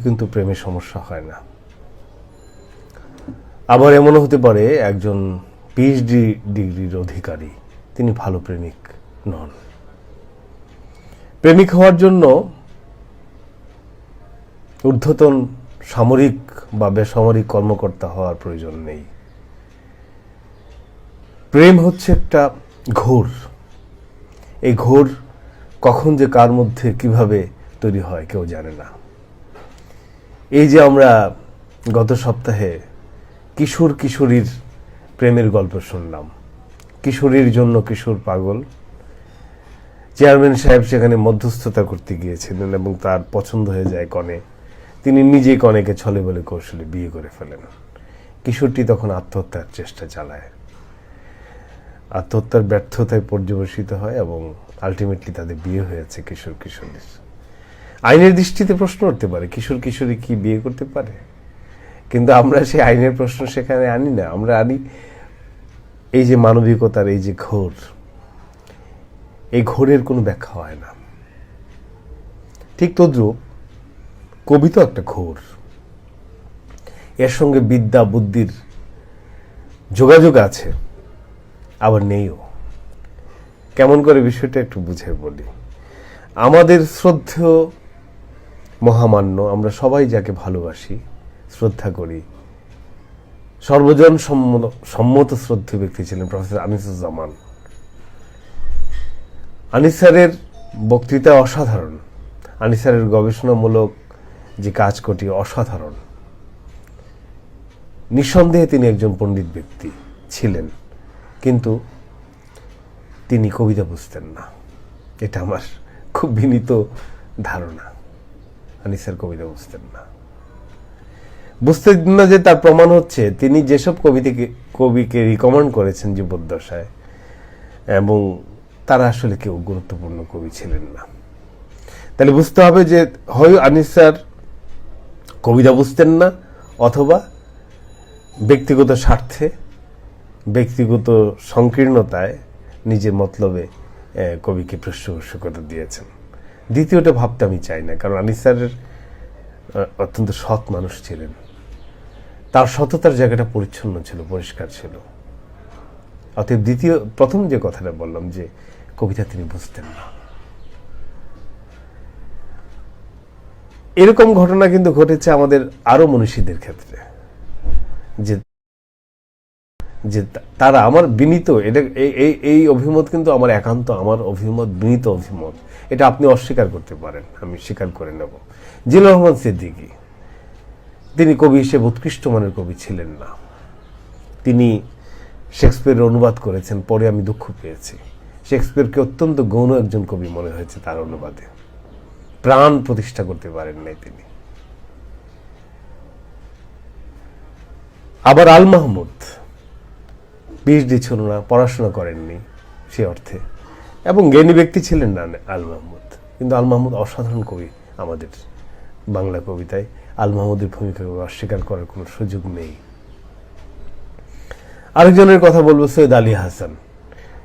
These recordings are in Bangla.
কিন্তু প্রেমে সমস্যা হয় না। আবার এমনও হতে পারে একজন পিএইচডি ডিগ্রির অধিকারী, তিনি ভালো প্রেমিক নন। প্রেমিক হওয়ার জন্য ঊর্ধ্বতন সামরিক বা বেসামরিক কর্মকর্তা হওয়ার প্রয়োজন নেই। প্রেম হচ্ছে একটা ঘোর। এই ঘোর কখন যে কার মধ্যে কিভাবে তৈরি হয় কেউ জানে না। এই যে আমরা গত সপ্তাহে কিশোর কিশোরীর প্রেমের গল্প শুনলাম, কিশোরীর জন্য কিশোর পাগল, চেয়ারম্যান সাহেব সেখানে মধ্যস্থতা করতে গিয়েছিলেন এবং তার পছন্দ হয়ে যায় কনে। তিনি নিজেই কনেকে ছলে বলে কৌশলে বিয়ে করে ফেলেন। কিশোরটি তখন আত্মহত্যার চেষ্টা চালায়, আত্মহত্যার ব্যর্থতায় পর্যবসিত হয় এবং আলটিমেটলি তাদের বিয়ে হয়েছে কিশোর কিশোরীর। আইনের দৃষ্টিতে প্রশ্ন উঠতে পারে, কিশোর কিশোরী কি বিয়ে করতে পারে? কিন্তু আমরা সেই আইনের প্রশ্ন সেখানে আনি না। আমরা আনি এই যে মানবিকতার এই যে ঘোর, এই ঘোরের কোনো ব্যাখ্যা হয় না। ঠিক তদ্রূপ কবিতা একটা ঘোর, এর সঙ্গে বিদ্যা বুদ্ধির যোগাযোগ আছে, আবার নেইও। কেমন করে বিষয়টা একটু বুঝে বলি। আমাদের শ্রদ্ধেয় মহামান্য, আমরা সবাই যাকে ভালোবাসি, শ্রদ্ধা করি, সর্বজন সম্মত শ্রদ্ধেয় ব্যক্তি ছিলেন প্রফেসর আনিসুজ্জামান। আনিস স্যারের বক্তৃতা অসাধারণ, আনিস স্যারের গবেষণামূলক যে কাজকটি অসাধারণ। নিঃসন্দেহে তিনি একজন পণ্ডিত ব্যক্তি ছিলেন, কিন্তু তিনি কবিতা বুঝতেন না। এটা আমার খুব বিনীত ধারণা। আনিস স্যার কবিতা বুঝতেন না। বুঝতেন না যে তার প্রমাণ হচ্ছে তিনি যেসব কবিকে রিকমেন্ড করেছেন জীবদ্দশায়, এবং তারা আসলে কেউ গুরুত্বপূর্ণ কবি ছিলেন না। তাহলে বুঝতে হবে যে হয় আনিস স্যার কবিতা বুঝতেন না, অথবা ব্যক্তিগত স্বার্থে, ব্যক্তিগত সংকীর্ণতায় নিজের মতলবে কবিকে পৃষ্ঠপোষকতা দিয়েছেন। দ্বিতীয়টা ভাবতে আমি চাই না, কারণ আনিস স্যারের অত্যন্ত সৎ মানুষ ছিলেন। তার সততার জায়গাটা পরিচ্ছন্ন ছিল, পরিষ্কার ছিল। অতএব প্রথম যে কথাটা বললাম যে কবিতা তিনি বুঝতেন না। এরকম ঘটনা কিন্তু ঘটেছে আমাদের আরো মনীষীদের ক্ষেত্রে, যে তারা, আমার বিনীত এটা এই অভিমত কিন্তু আমার একান্ত আমার অভিমত, বিনীত অভিমত। এটা আপনি অস্বীকার করতে পারেন, আমি স্বীকার করে নেব। জিল্লুর রহমান সিদ্দিকী, তিনি কবি হিসেবে উৎকৃষ্ট মানের কবি ছিলেন না। তিনি শেক্সপিয়ারের অনুবাদ করেছেন, পরে আমি দুঃখ পেয়েছি। শেক্সপিয়ারকে অত্যন্ত গৌণ একজন কবি মনে হয়েছে তার অনুবাদে। প্রাণ প্রতিষ্ঠা করতে পারেন নাই তিনি। আবার আল মাহমুদ পিএইচডি ছিল না, পড়াশোনা করেননি সে অর্থে, এবং জ্ঞানী ব্যক্তি ছিলেন না আল মাহমুদ। কিন্তু আল মাহমুদ অসাধারণ কবি আমাদের বাংলা কবিতায়। আল মাহমুদের ভূমিকাকে অস্বীকার করার কোনো সুযোগ নেই। আরেকজনের কথা বলবো, সৈয়দ আলী হাসান,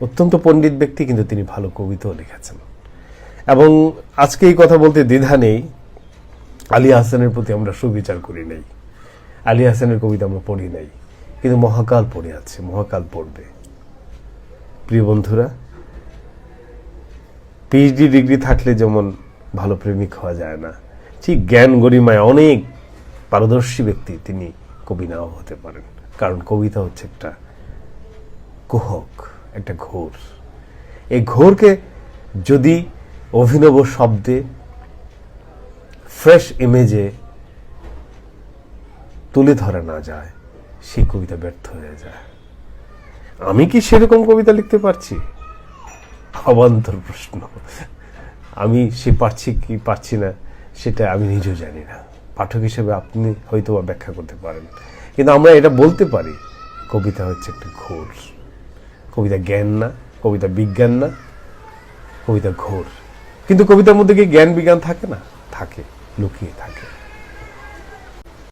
অত্যন্ত পণ্ডিত ব্যক্তি, কিন্তু তিনি ভালো কবিতাও লিখেছেন। এবং আজকে এই কথা বলতে দ্বিধা নেই, আলী হাসানের প্রতি আমরা সুবিচার করি নাই, আলী হাসানের কবিতা আমরা পড়ি নাই, কিন্তু মহাকাল পড়ে আছে, মহাকাল পড়বে। প্রিয় বন্ধুরা, পিএইচডি ডিগ্রি থাকলে যেমন ভালো প্রেমিক হওয়া যায় না, ঠিক জ্ঞান গরিমায় অনেক পারদর্শী ব্যক্তি তিনি কবি নাও হতে পারেন। কারণ কবিতা হচ্ছে একটা কুহক, একটা ঘোর। এই ঘোরকে যদি অভিনব শব্দে, ফ্রেশ ইমেজে তুলে ধরা না যায়, সেই কবিতা ব্যর্থ হয়ে যায়। আমি কি সেরকম কবিতা লিখতে পারছি? অবান্তর প্রশ্ন। আমি সে পারছি কি পারছি না সেটা আমি নিজেও জানি না। পাঠক হিসেবে আপনি হয়তো ব্যাখ্যা করতে পারেন, কিন্তু আমরা এটা বলতে পারি, কবিতা হচ্ছে একটা ঘোর। কবিতা জ্ঞান না, কবিতা বিজ্ঞান না, কবিতা ঘোর। কিন্তু কবিতার মধ্যে কি জ্ঞান বিজ্ঞান থাকে না? থাকে, লুকিয়ে থাকে।